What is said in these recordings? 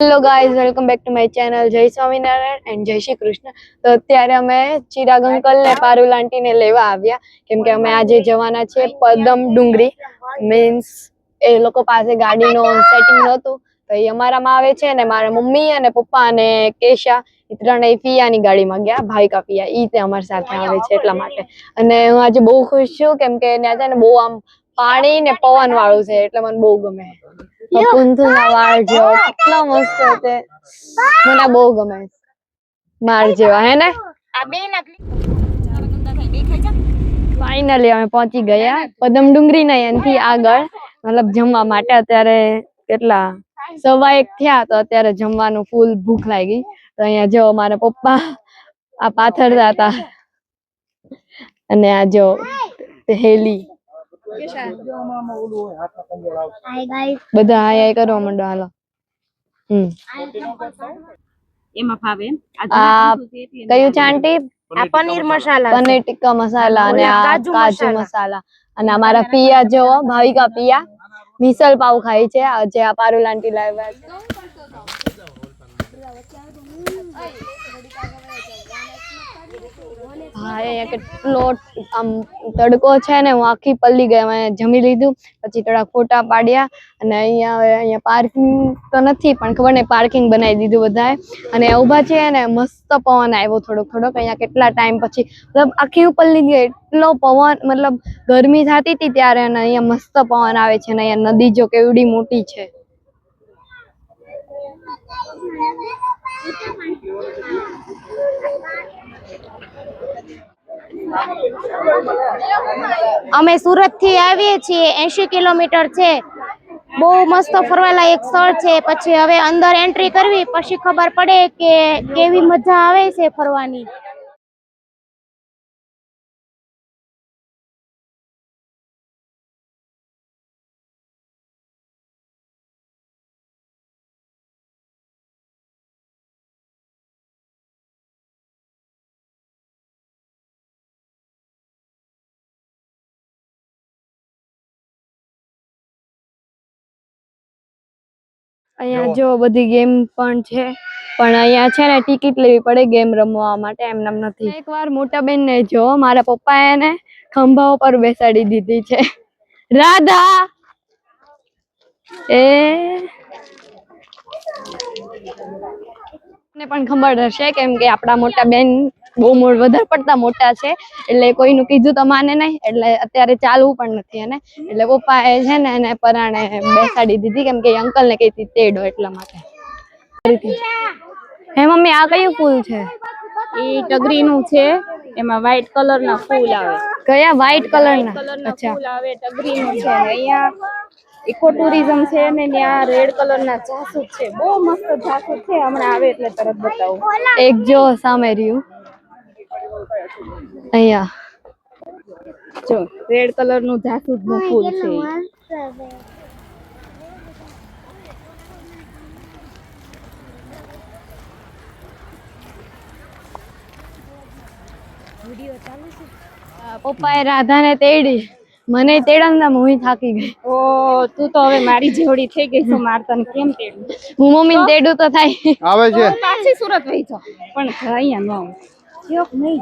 Hello guys, welcome back to my channel. જય Swaminarayan and જય શ્રી કૃષ્ણ. તો અત્યારે અમે ચિરાગ અંકલ ને પારુલ આંટી ને લેવા આવ્યા, કેમ કે અમે આજે જવાના છે પદમ ડુંગરી. મીન્સ એ લોકો પાસે ગાડીનો સેટિંગ નહોતું, તો એ અમારામાં આવે છે ને મારા મમ્મી અને પપ્પા અને કેશા એ ત્રણેય પિયાની ગાડીમાં ગયા. ભાઈ કા પિયા ઈ તે અમારી સાથે આવે છે એટલા માટે. અને હું આજે બહુ ખુશ છું, કેમ કે ત્યાં છે ને બહુ આમ પાણી ને પવન વાળું છે, એટલે મને બહુ ગમે. કુંથુના વાળ જો કેટલા મસ્ત છે, મને બહુ ગમે. માર જેવા હે ને. ફાઇનલી અમે પહોંચી ગયા પદમ ડુંગરી ના એનાથી આગળ, મતલબ જમવા માટે. અત્યારે કેટલા 1:15 થયા, તો અત્યારે જમવાનું ફૂલ ભૂખ લાગી. તો અહીંયા જો મારા પપ્પા આ પાથરતા હતા, અને આ જો હેલી બધા હાય કરવા માંડો. હાલો. એમાં ભાવે આ કયું છે આંટી? આ પનીર મસાલા, પનીર ટિક્કા મસાલા અને આ કાજુ મસાલા. અને અમારા પિયા જો ભાવિકા પિયા મિસલ પાવ ખાય છે, જે આ પારુલ આંટી લાવ્યા છે. હા, એ કેટલો આમ તડકો છે ને, હું આખી પલ્લી ગઈ. મેં જમી લીધું, પછી થોડા ફોટા પાડ્યા. અને અહીંયા પાર્કિંગ તો નથી, પણ ખબર નહીં પાર્કિંગ બનાવી દીધું બધાએ. અને ઉભા છે ને, મસ્ત પવન આવ્યો થોડોક. અહીંયા કેટલા ટાઈમ પછી, મતલબ આખી પલ્લી ગઈ. એટલો પવન, મતલબ ગરમી થતી હતી ત્યારે, અને અહીંયા મસ્ત પવન આવે છે. ને અહીંયા નદી જો કેવડી મોટી છે. અમે સુરત થી આવીએ છીએ, 80 કિલોમીટર છે. બહુ મસ્ત ફરવાલાયક સ્થળ છે. પછી હવે અંદર એન્ટ્રી કરવી, પછી ખબર પડે કે કેવી મજા આવે છે ફરવાની. અહીંયા જો બધી ગેમ પણ છે, પણ અહીંયા છે ને ટિકિટ લેવી પડે ગેમ રમવા માટે, એમ નથી. એકવાર મોટા બેન ને જો મારા પપ્પા એને ખંભા ઉપર બેસાડી દીધી છે. રાધા એ ને પણ ખબર હશે, કેમ કે આપડા મોટા બેન બહુ વધારે પડતા મોટા છે, એટલે કોઈનું કીધું તો માને નહીં. એટલે અત્યારે ચાલવું પણ નથી એને, એટલે પપ્પા એ છે ને એને પરાણે બેસાડી દીધી, કેમ કે અંકલ ને કઈ તેડો એટલા માટે. હે મમ્મી, આ કયું ફૂલ છે? એ ટગરી નું છે, એમાં વ્હાઈટ કલર ના ફૂલ આવે. કયા વ્હાઈટ કલર ના? અચ્છા, ફૂલ આવે, ટગરી નું છે. અહીંયા ઇકો ટુરિઝમ છે ને, ત્યાં રેડ કલર ના જાસૂદ છે. બહુ મસ્ત જાસૂદ છે, હમણાં આવે એટલે તરત બતાવું. એક જો સામે રહ્યું અહીંયા જો રેડ કલર નું જાસૂદ નું ફૂલ છે. પપ્પા એ રાધા ને તેડી, મને તેડા, હું થાકી ગઈ. ઓ તું તો હવે મારી જેવડી થઈ ગઈ છો, માર તને કેમ તેડું? હું મમ્મી તેડું તો થાય આવે છે. પાછી સુરત વહી જાવ, પણ અહીંયા ન આવે. નહીં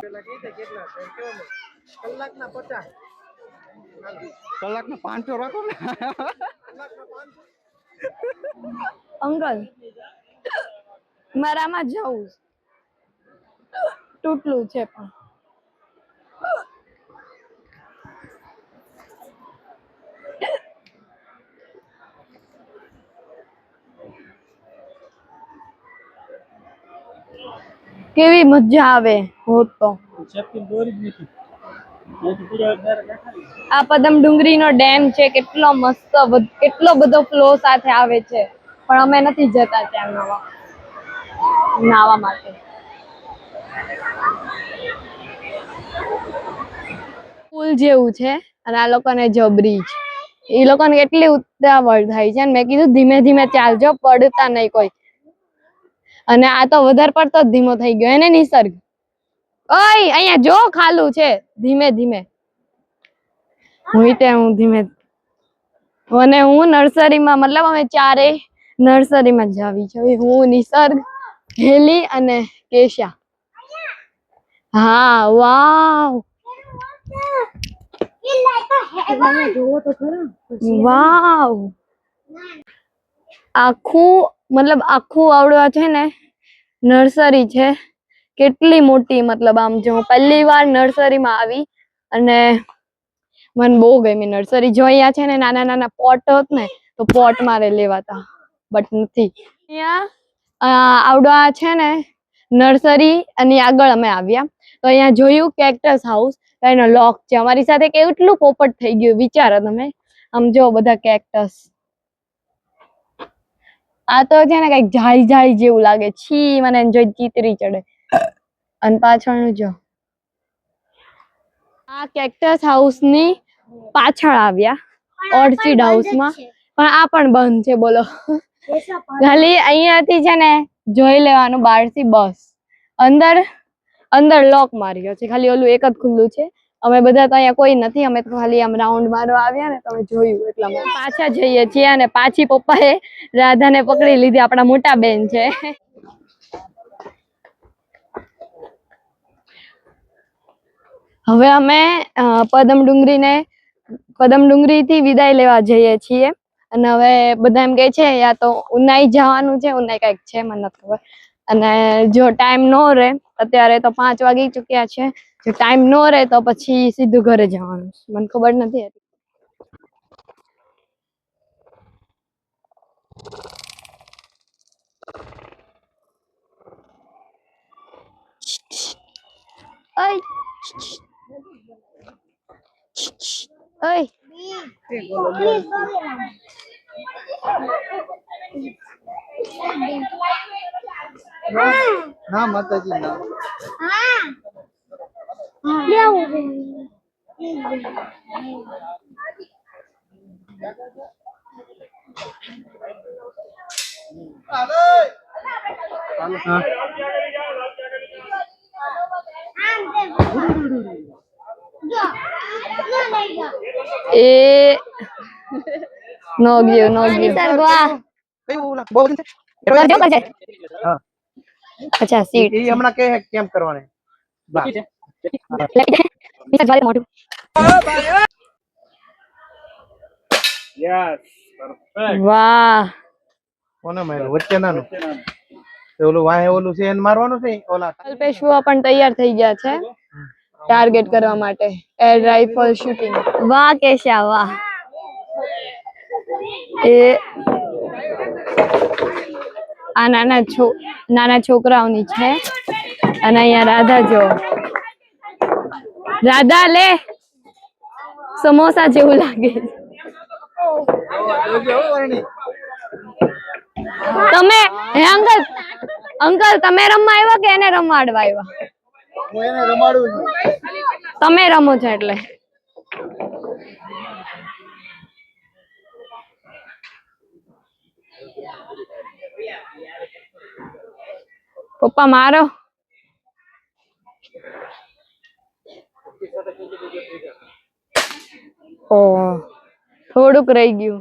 કલાકના 500 રાખો ને. અંકલ મારામાં જવું તૂટલું છે, પણ કેવી મજા આવે હોત તો. આ પદમ ડુંગરી નો ડેમ છે, કેટલો મસ્ત, કેટલો બધો ફ્લો સાથે આવે છે, પણ અમે નથી જતા ત્યાં નાવા માટે. પુલ જેવું છે, અને આ લોકોને જો બ્રિજ, એ લોકોને કેટલી ઉતાવળ થાય છે. મેં કીધું ધીમે ધીમે ચાલજો, પડતા નહીં કોઈ. અને આ તો વધારે પડતો જ ધીમો થઈ ગયો એને નિસર્ગ. ઓય અહીંયા જો ખાલું છે, ધીમે ધીમે. હું ધીમે, અને હું નર્સરીમાં, મતલબ અમે ચારે નર્સરીમાં જ આવી છે હું, નિસર્ગ, હેલી અને કેશા. હા વાવ વાવ, આખું આવડવા છે ને નર્સરી છે. કેટલી મોટી, મતલબ આમ જો પહેલી વાર નર્સરીમાં આવી અને મને બહુ ગમી નર્સરી. જો અહીંયા છે ને નાના નાના પોટ હોત ને તો પોટ મારે લેવાતા, બટ નથી. અહીંયા આવડવા છે ને નર્સરી અને આગળ અમે આવ્યા તો અહીંયા જોયું કેક્ટસ હાઉસ, એનો લોક છે. અમારી સાથે કેટલું પોપટ થઈ ગયું વિચારો તમે. આમ જો બધા કેક્ટસ. આ તો છે ને કઈક જાળી જેવું લાગે. છી, મને જોઈ ચીતરી ચડે. અને પાછળનું જો, આ કેક્ટસ હાઉસ ની પાછળ આવ્યા ઓર્ચિડ હાઉસમાં, પણ આ પણ બંધ છે. બોલો, ખાલી અહીંયાથી છે ને જોઈ લેવાનું બહારથી બસ. અંદર લોક માર્યો છે, ખાલી ઓલું એક જ ખુલ્લું છે. અમે બધા તો અહીંયા કોઈ નથી, અમે તો ખાલી આમ રાઉન્ડ મારવા આવ્યા ને, તમે જોયું એટલા માટે પાછા જઈએ છીએ. અને પાછી પપ્પાએ રાધાને પકડી લીધી, આપણા મોટા બેન છે. હવે અમે પદમ ડુંગરી થી વિદાય લેવા જઈએ છીએ. અને હવે બધા એમ કે છે યા તો ઉનાઈ જવાનું છે, ઉનાઈ કઈક છે મને નથી ખબર. અને જો ટાઈમ નો રહે, અત્યારે તો 5 વાગી ચુક્યા છે, જો ટાઈમ નો રહે તો પછી સીધું ઘરે જવાનું છે. મને ખબર નથી. ના માતાજી ના. એ નો ગયો નિસર્ગ. વાહ, હા, અચ્છા સીટ એ હમણાં કેમ કરવાની? મોટું. વાહ, કોને માર્યું? વચ્ચે નાનું. ઓલું વાહે ઓલું છે એને મારવાનું છે. ઓલા કલ્પેશુઆ પણ તૈયાર થઈ ગયા છે ટાર્ગેટ કરવા માટે. Air rifle shooting. વાહ કેશા, વાહ. એ આ નાના છોકરાઓની છે. અને અહીંયા રાધા જો, રાધા લે, સમોસા જેવું લાગે. તમે હે અંકલ તમે રમવા આવ્યા કે એને રમાડવા આવ્યા? હું એને રમાડું છું. તમે રમો છો એટલે. પપ્પા મારો. થોડુંક રહી ગયું.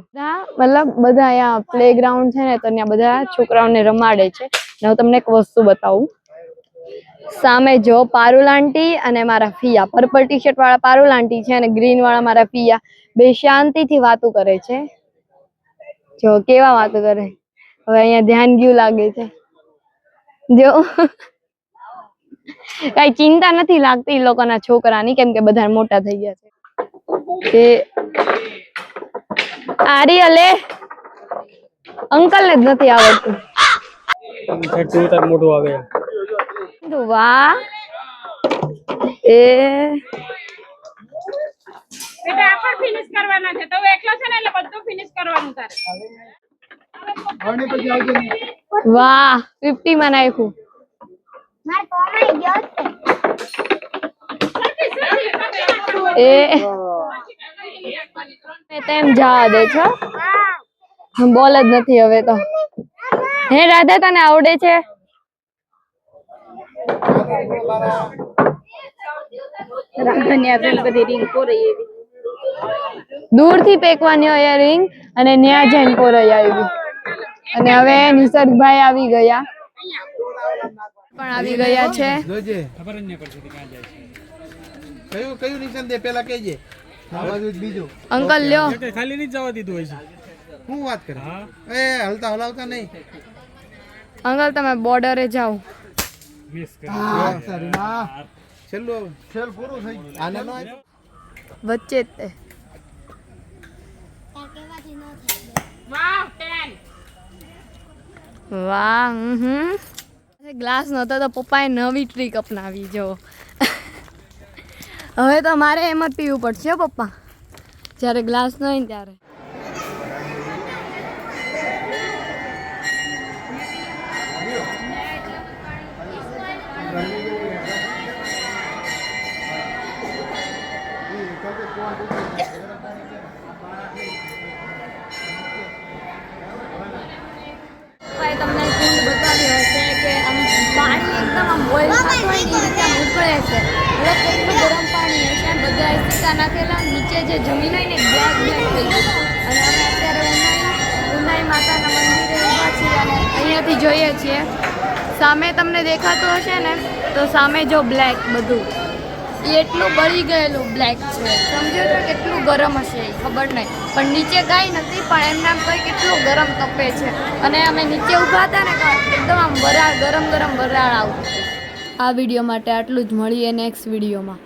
મતલબ બધા અહીંયા પ્લે ગ્રાઉન્ડ છે ને, તો ત્યાં બધા છોકરાઓને રમાડે છે. હું તમને એક વસ્તુ બતાવું. સામે જો પારુલ આંટી અને મારા ફિયા, પર્પલ ટી શર્ટ વાળા પારુલ આંટી છે અને ગ્રીન વાળા મારા ફિયા, બે શાંતિથી વાતો કરે છે. જો કેવા વાતો કરે. હવે અહીંયા ધ્યાન ગયું લાગે છે. જો કઈ ચિંતા નથી લાગતી લોકોના છોકરાની, કેમ કે બધા મોટા થઈ ગયા છે. આર્ય લે, અંકલ ને જ નથી આવડતું. મોટું આવે. વાહ, એ બેટા આ પણ ફિનિશ કરવાના છે. તો એકલો છે ને એટલે બધું ફિનિશ કરવાનું તારે. વાહ, 50 માં નાખ્યું. એ તેમ જવા દે છો, બોલ જ નથી હવે તો. હે રાધા, તને આવડે છે? દૂર થી ફેંકવાની હોય રિંગ અને ન્યા જઈને પોરાઈ આવી. અને હવે નિસર્ગભાઈ આવી ગયા પણ આવી ગયા છે. જોજે કયું કયું નિશાન દે પેલા કહેજે. આ બાજુ જ બીજું. અંકલ લ્યો. ખાલી નહીં જવા દીધું હોય છે. શું વાત કરે? એ હલતા હલાવતા નહીં. અંકલ તમે બોર્ડરે જાઓ. છેલ્લું છેલ પૂરું થઈ ગયું. આને નો આપ્યું? વચ્ચે જ તે. વાવ 10. વાહ. ગ્લાસ નહોતો તો પપ્પાએ નવી ટ્રીક અપનાવી જો. હવે તો મારે એમ જ પીવું પડશે હો પપ્પા, જ્યારે ગ્લાસ ન હોય ને ત્યારે. પપ્પાએ તમને કુંડ બતાવ્યો હશે કે આમ પાણી એકદમ આમ બોઇલ થતું હોય ને એ રીતે આમ ઉકળે છે. હવે કેટલું ગરમ પાણી હશે, બધા સિક્કા નાખેલા, નીચે જે જમીન હોય ને બ્લેક બ્લેક થઈ ગયું. અને અમે અત્યારે ઉનાઈ માતાના મંદિરે ઊભા છીએ અને અહીંયાથી જોઈએ છીએ સામે તમને દેખાતું હશે ને તો સામે જો બ્લેક બધું એ એટલું બળી ગયેલું બ્લેક છે, સમજો તો કેટલું ગરમ હશે એ ખબર નહીં, પણ નીચે કાંઈ નથી પણ એમના કોઈ કેટલું ગરમ તપે છે. અને અમે નીચે ઊભા હતા ને તો એકદમ આમ વરાળ ગરમ ગરમ વરાળ આવતું. આ વિડીયો માટે આટલું જ. મળીએ નેક્સ્ટ વિડીયોમાં.